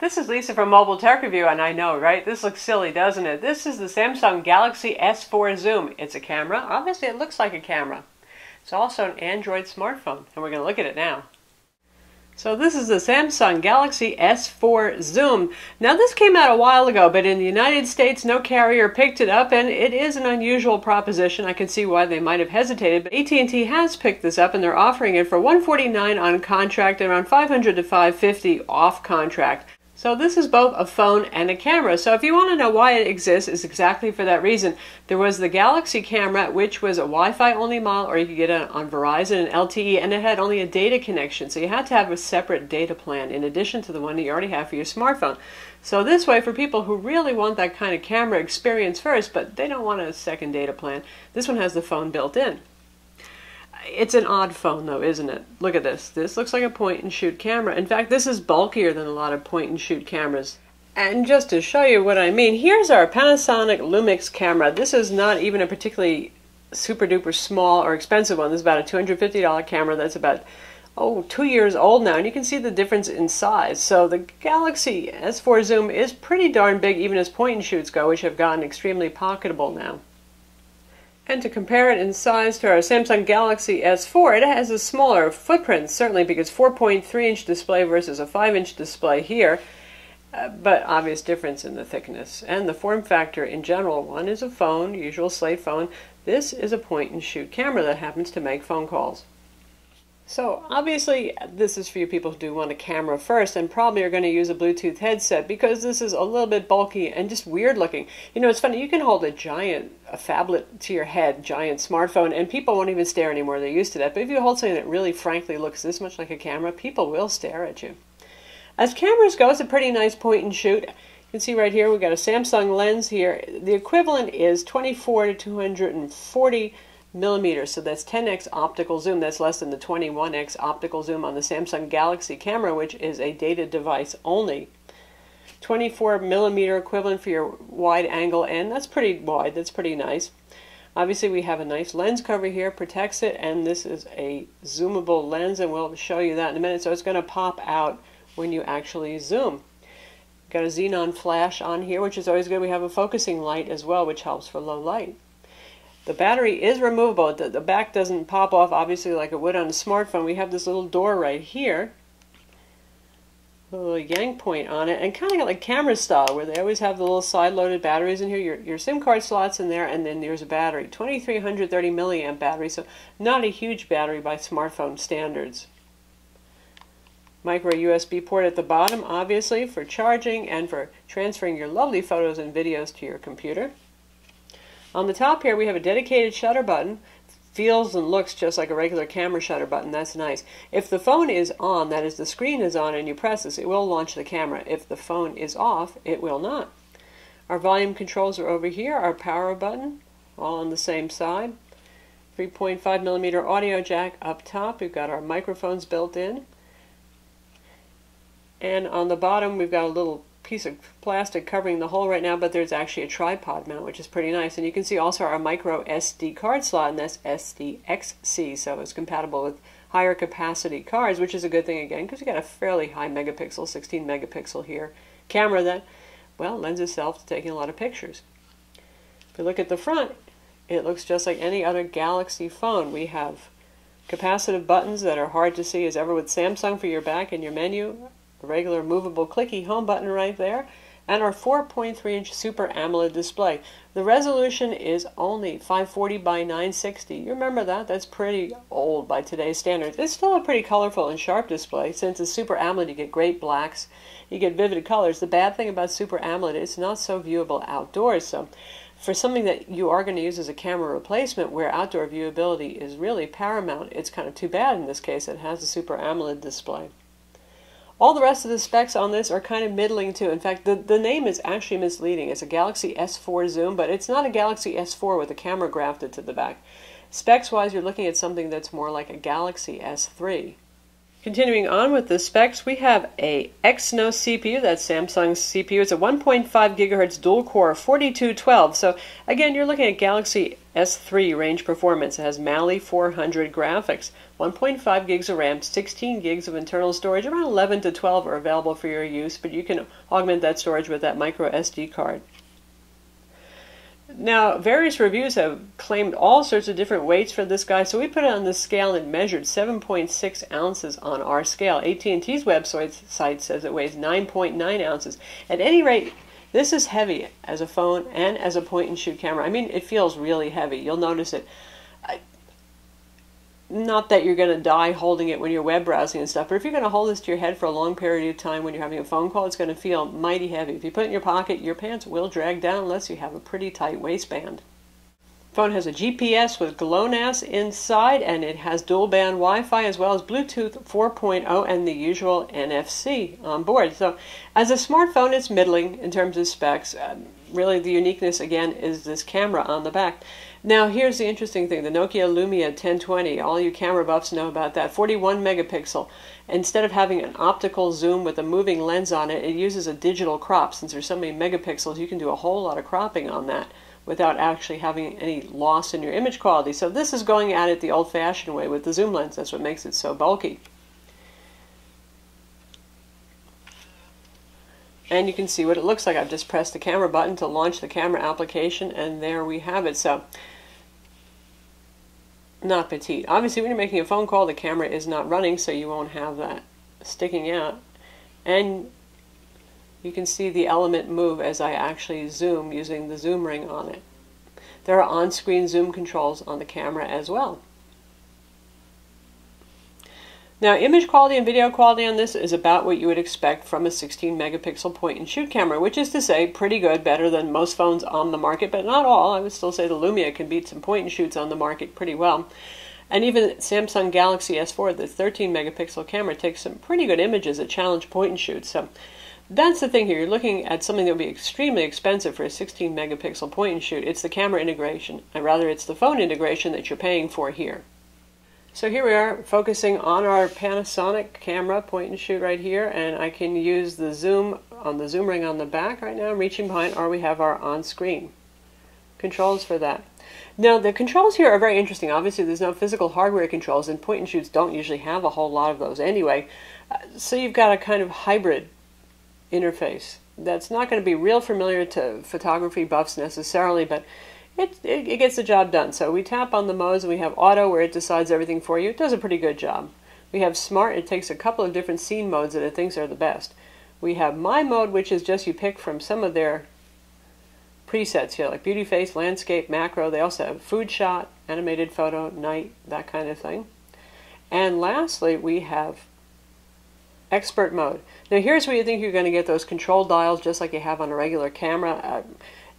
This is Lisa from Mobile Tech Review, and I know, right? This looks silly, doesn't it? This is the Samsung Galaxy S4 Zoom. It's a camera. Obviously, it looks like a camera. It's also an Android smartphone, and we're going to look at it now. So this is the Samsung Galaxy S4 Zoom. Now this came out a while ago, but in the United States, no carrier picked it up, and it is an unusual proposition. I can see why they might have hesitated, but AT&T has picked this up, and they're offering it for $149 on contract and around $500 to $550 off contract. So this is both a phone and a camera. So if you want to know why it exists, it's exactly for that reason. There was the Galaxy camera, which was a Wi-Fi only model, or you could get it on Verizon and LTE, and it had only a data connection. So you had to have a separate data plan in addition to the one that you already have for your smartphone. So this way, for people who really want that kind of camera experience first, but they don't want a second data plan, this one has the phone built in. It's an odd phone though, isn't it? Look at this. This looks like a point-and-shoot camera. In fact, this is bulkier than a lot of point-and-shoot cameras. And just to show you what I mean, here's our Panasonic Lumix camera. This is not even a particularly super-duper small or expensive one. This is about a $250 camera that's about, 2 years old now. And you can see the difference in size. So the Galaxy S4 Zoom is pretty darn big, even as point-and-shoots go, which have gotten extremely pocketable now. And to compare it in size to our Samsung Galaxy S4, it has a smaller footprint, certainly because 4.3-inch display versus a 5-inch display here, but obvious difference in the thickness. And the form factor in general, one is a phone, usual slate phone. This is a point-and-shoot camera that happens to make phone calls. So obviously this is for you people who do want a camera first and probably are going to use a Bluetooth headset because this is a little bit bulky and just weird looking. You know, it's funny, you can hold a phablet to your head, giant smartphone, and people won't even stare anymore. They're used to that. But if you hold something that really frankly looks this much like a camera, people will stare at you. As cameras go, it's a pretty nice point and shoot. You can see right here we've got a Samsung lens here. The equivalent is 24 to 240 millimeters, so that's 10x optical zoom. That's less than the 21x optical zoom on the Samsung Galaxy camera, which is a data device only. 24 millimeter equivalent for your wide angle, and that's pretty wide. That's pretty nice. Obviously we have a nice lens cover here, protects it, and this is a zoomable lens, and we'll show you that in a minute. So it's going to pop out when you actually zoom. Got a Xenon flash on here, which is always good. We have a focusing light as well, which helps for low light. The battery is removable. The back doesn't pop off, obviously, like it would on a smartphone. We have this little door right here, a little yank point on it, and kind of like camera style, where they always have the little side-loaded batteries in here. Your SIM card slots in there, and then there's a battery, 2330 milliamp battery, so not a huge battery by smartphone standards. Micro USB port at the bottom, obviously, for charging and for transferring your lovely photos and videos to your computer. On the top here we have a dedicated shutter button. Feels and looks just like a regular camera shutter button. That's nice. If the phone is on, that is the screen is on, and you press this, it will launch the camera. If the phone is off, it will not. Our volume controls are over here. Our power button, all on the same side. 3.5 millimeter audio jack up top. We've got our microphones built in. And on the bottom we've got a little piece of plastic covering the hole right now, but there's actually a tripod mount, which is pretty nice. And you can see also our micro SD card slot, and that's SDXC, so it's compatible with higher capacity cards, which is a good thing again, because you got a fairly high megapixel, 16 megapixel here, camera that, well, lends itself to taking a lot of pictures. If you look at the front, it looks just like any other Galaxy phone. We have capacitive buttons that are hard to see as ever with Samsung for your back and your menu. A regular movable clicky home button right there, and our 4.3-inch Super AMOLED display. The resolution is only 540 by 960. You remember that? That's pretty old by today's standards. It's still a pretty colorful and sharp display. Since it's Super AMOLED, you get great blacks, you get vivid colors. The bad thing about Super AMOLED is it's not so viewable outdoors. So for something that you are going to use as a camera replacement where outdoor viewability is really paramount, it's kind of too bad in this case it has a Super AMOLED display. All the rest of the specs on this are kind of middling too. In fact, the name is actually misleading. It's a Galaxy S4 Zoom, but it's not a Galaxy S4 with a camera grafted to the back. Specs-wise, you're looking at something that's more like a Galaxy S3. Continuing on with the specs, we have a Exynos CPU, that's Samsung's CPU. It's a 1.5 gigahertz dual core 4212. So again, you're looking at Galaxy S3 range performance. It has Mali 400 graphics, 1.5 gigs of RAM, 16 gigs of internal storage. Around 11 to 12 are available for your use, but you can augment that storage with that micro SD card. Now, various reviews have claimed all sorts of different weights for this guy, so we put it on the scale and measured 7.6 ounces on our scale. AT&T's website says it weighs 9.9 ounces. At any rate, this is heavy as a phone and as a point-and-shoot camera. I mean, it feels really heavy. You'll notice it. Not that you're going to die holding it when you're web browsing and stuff, but if you're going to hold this to your head for a long period of time when you're having a phone call, it's going to feel mighty heavy. If you put it in your pocket, your pants will drag down unless you have a pretty tight waistband. The phone has a GPS with GLONASS inside, and it has dual-band Wi-Fi as well as Bluetooth 4.0 and the usual NFC on board. So as a smartphone, it's middling in terms of specs. Really, the uniqueness, again, is this camera on the back. Now, here's the interesting thing. The Nokia Lumia 1020, all you camera buffs know about that. 41 megapixel. Instead of having an optical zoom with a moving lens on it, it uses a digital crop. Since there's so many megapixels, you can do a whole lot of cropping on that without actually having any loss in your image quality. So this is going at it the old-fashioned way with the zoom lens. That's what makes it so bulky. And you can see what it looks like. I've just pressed the camera button to launch the camera application, and there we have it. So, not petite. Obviously, when you're making a phone call, the camera is not running, so you won't have that sticking out. And you can see the element move as I actually zoom using the zoom ring on it. There are on-screen zoom controls on the camera as well. Now, image quality and video quality on this is about what you would expect from a 16 megapixel point-and-shoot camera, which is to say pretty good, better than most phones on the market, but not all. I would still say the Lumia can beat some point-and-shoots on the market pretty well. And even Samsung Galaxy S4, the 13 megapixel camera, takes some pretty good images that challenge point-and-shoots. So that's the thing here. You're looking at something that would be extremely expensive for a 16 megapixel point-and-shoot. It's the camera integration, and rather it's the phone integration that you're paying for here. So here we are focusing on our Panasonic camera point and shoot right here, and I can use the zoom on the zoom ring on the back right now. I'm reaching behind, or we have our on-screen controls for that. Now the controls here are very interesting. Obviously there's no physical hardware controls, and point and shoots don't usually have a whole lot of those anyway. So you've got a kind of hybrid interface that's not going to be real familiar to photography buffs necessarily, but it gets the job done. So we tap on the modes, and we have auto where it decides everything for you. It does a pretty good job. We have smart. It takes a couple of different scene modes that it thinks are the best. We have my mode, which is just you pick from some of their presets here, like beauty face, landscape, macro. They also have food shot, animated photo, night, that kind of thing. And lastly, we have expert mode. Now here's where you think you're going to get those control dials just like you have on a regular camera.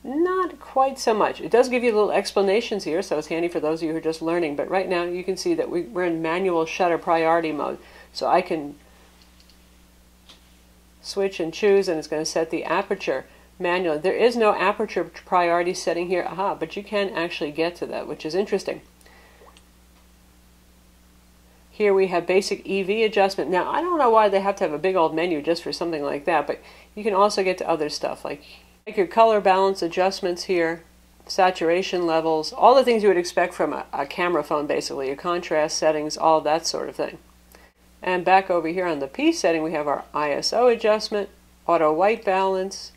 Not quite so much. It does give you little explanations here, so it's handy for those of you who are just learning. But right now you can see that we're in manual shutter priority mode. So I can switch and choose, and it's going to set the aperture manually. There is no aperture priority setting here, but you can actually get to that, which is interesting. Here we have basic EV adjustment. Now, I don't know why they have to have a big old menu just for something like that, but you can also get to other stuff, like your color balance adjustments here, saturation levels, all the things you would expect from a camera phone, basically, your contrast settings, all that sort of thing. And back over here on the P setting, we have our ISO adjustment, auto white balance.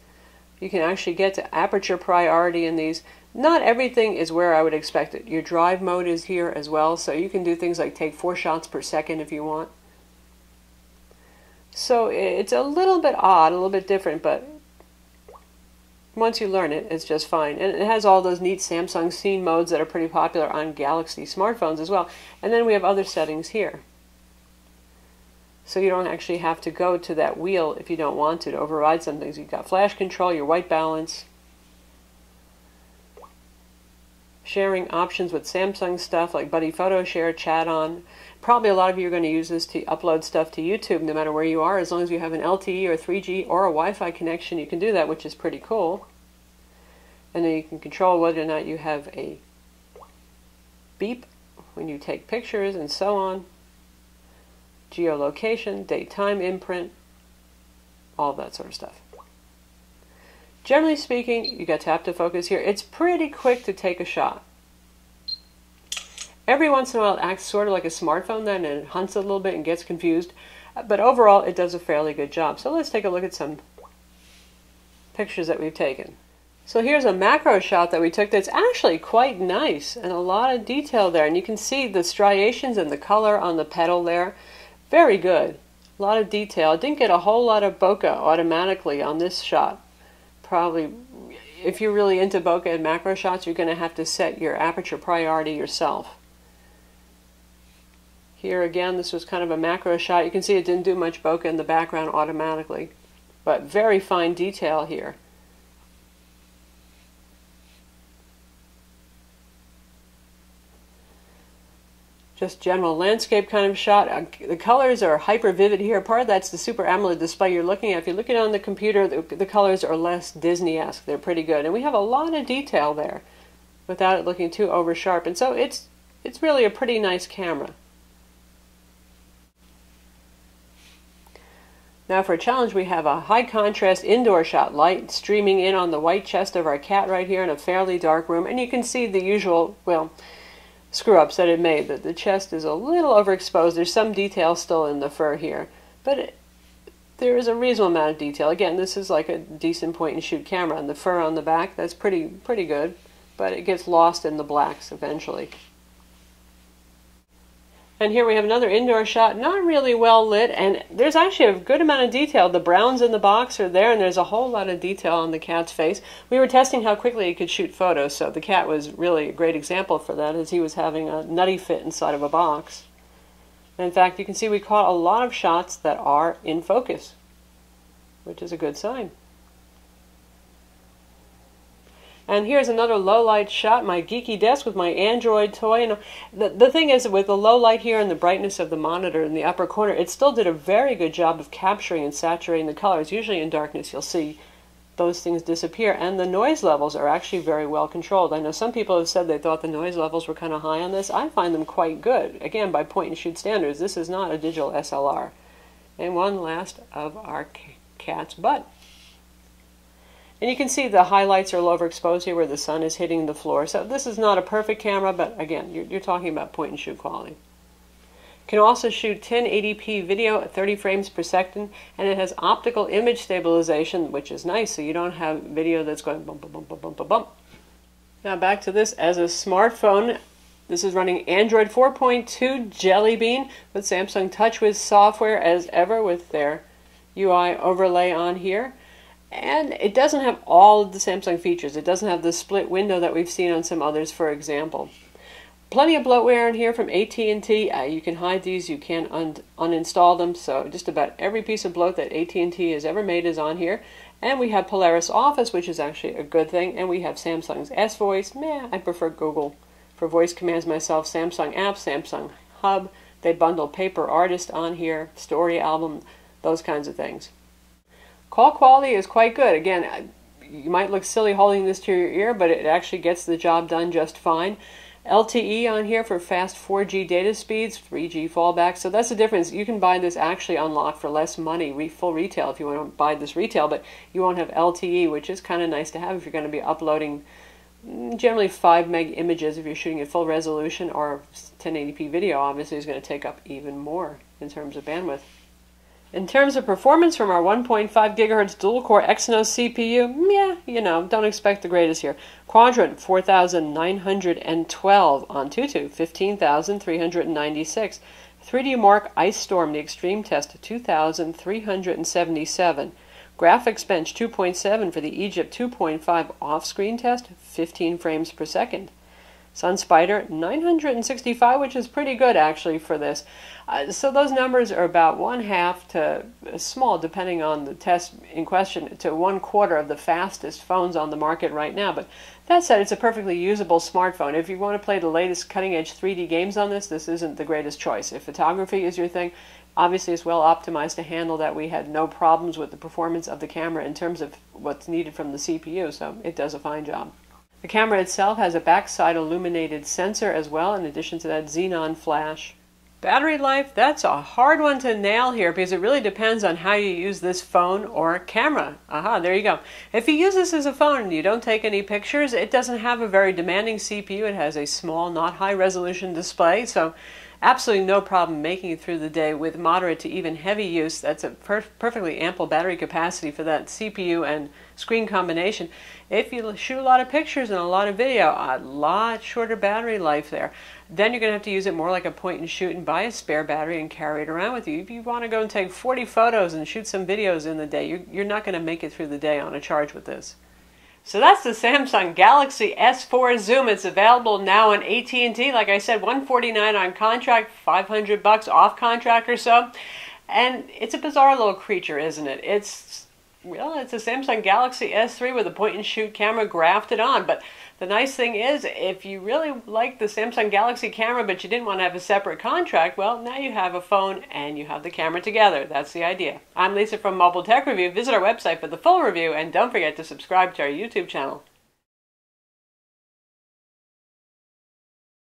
You can actually get to aperture priority in these. Not everything is where I would expect it. Your drive mode is here as well, so you can do things like take 4 shots per second if you want. So it's a little bit odd, a little bit different, but once you learn it, it's just fine. And it has all those neat Samsung scene modes that are pretty popular on Galaxy smartphones as well. And then we have other settings here. So you don't actually have to go to that wheel if you don't want to override some things. You've got flash control, your white balance, sharing options with Samsung stuff like Buddy Photo Share, Chat On. Probably a lot of you are going to use this to upload stuff to YouTube no matter where you are. As long as you have an LTE or 3G or a Wi-Fi connection, you can do that, which is pretty cool. And then you can control whether or not you have a beep when you take pictures and so on. geolocation, daytime imprint, all that sort of stuff. Generally speaking, you got tap to focus here. It's pretty quick to take a shot. Every once in a while it acts sort of like a smartphone then, and it hunts a little bit and gets confused. But overall, it does a fairly good job. So let's take a look at some pictures that we've taken. So here's a macro shot that we took that's actually quite nice and a lot of detail there. And you can see the striations and the color on the petal there. Very good. A lot of detail. I didn't get a whole lot of bokeh automatically on this shot. Probably, if you're really into bokeh and macro shots, you're going to have to set your aperture priority yourself. Here again, this was kind of a macro shot. You can see it didn't do much bokeh in the background automatically, but very fine detail here. Just general landscape kind of shot. The colors are hyper vivid here. Part of that's the Super AMOLED display you're looking at. If you're looking on the computer, the colors are less Disney-esque. They're pretty good. And we have a lot of detail there without it looking too over sharp. And so it's really a pretty nice camera. Now for a challenge, we have a high contrast indoor shot, light streaming in on the white chest of our cat right here in a fairly dark room. And you can see the usual, well, screw-ups that it made. That the chest is a little overexposed. There's some detail still in the fur here, but there is a reasonable amount of detail. Again, this is like a decent point-and-shoot camera. And the fur on the back, that's pretty good, but it gets lost in the blacks eventually. And here we have another indoor shot, not really well lit, and there's actually a good amount of detail. The browns in the box are there, and there's a whole lot of detail on the cat's face. We were testing how quickly it could shoot photos, so the cat was really a great example for that, as he was having a nutty fit inside of a box. And in fact, you can see we caught a lot of shots that are in focus, which is a good sign. And here's another low light shot, my geeky desk with my Android toy. And the thing is, with the low light here and the brightness of the monitor in the upper corner, it still did a very good job of capturing and saturating the colors. Usually in darkness you'll see those things disappear. And the noise levels are actually very well controlled. I know some people have said they thought the noise levels were kind of high on this. I find them quite good. Again, by point and shoot standards, this is not a digital SLR. And one last of our cat's butt. And you can see the highlights are a little overexposed here where the sun is hitting the floor. So this is not a perfect camera, but again, you're talking about point-and-shoot quality. Can also shoot 1080p video at 30 frames per second, and it has optical image stabilization, which is nice, so you don't have video that's going bump, bump, bump, bump, bump, bump. Now back to this as a smartphone. This is running Android 4.2 Jelly Bean with Samsung TouchWiz software as ever with their UI overlay on here. And it doesn't have all of the Samsung features. It doesn't have the split window that we've seen on some others, for example. Plenty of bloatware in here from AT&T. You can hide these, you can uninstall them. So just about every piece of bloat that AT&T has ever made is on here. And we have Polaris Office, which is actually a good thing. And we have Samsung's S-Voice. I prefer Google for voice commands myself. Samsung Apps, Samsung Hub. They bundle Paper Artist on here, Story Album, those kinds of things. Call quality is quite good. Again, you might look silly holding this to your ear, but it actually gets the job done just fine. LTE on here for fast 4G data speeds, 3G fallback. So that's the difference. You can buy this actually unlocked for less money, full retail if you want to buy this retail, but you won't have LTE, which is kind of nice to have if you're going to be uploading generally 5 meg images if you're shooting at full resolution, or 1080p video obviously is going to take up even more in terms of bandwidth. In terms of performance from our 1.5 gigahertz dual-core Exynos CPU, don't expect the greatest here. Quadrant, 4,912 on Tutu, 15,396. 3D Mark Ice Storm, the extreme test, 2,377. Graphics Bench, 2.7 for the Egypt 2.5 off-screen test, 15 frames per second. SunSpider 965, which is pretty good actually for this. So those numbers are about 1/2 to small, depending on the test in question, to 1/4 of the fastest phones on the market right now. But that said, it's a perfectly usable smartphone. If you want to play the latest cutting-edge 3D games on this, this isn't the greatest choice. If photography is your thing, obviously it's well optimized to handle that. We had no problems with the performance of the camera in terms of what's needed from the CPU, so it does a fine job. The camera itself has a backside illuminated sensor as well, in addition to that Xenon flash. Battery life, that's a hard one to nail here because it really depends on how you use this phone or camera. Aha, there you go. If you use this as a phone and you don't take any pictures, it doesn't have a very demanding CPU. It has a small, not high resolution display, so absolutely no problem making it through the day with moderate to even heavy use. That's a perfectly ample battery capacity for that CPU and screen combination. If you shoot a lot of pictures and a lot of video, a lot shorter battery life there. Then you're going to have to use it more like a point and shoot and buy a spare battery and carry it around with you. If you want to go and take 40 photos and shoot some videos in the day, you're not going to make it through the day on a charge with this. So that's the Samsung Galaxy S4 Zoom. It's available now on AT&T. Like I said, $149 on contract, $500 off contract or so. And it's a bizarre little creature, isn't it? It's a Samsung Galaxy S3 with a point-and-shoot camera grafted on. But the nice thing is, if you really like the Samsung Galaxy camera but you didn't want to have a separate contract, well, now you have a phone and you have the camera together. That's the idea. I'm Lisa from Mobile Tech Review. Visit our website for the full review, and don't forget to subscribe to our YouTube channel.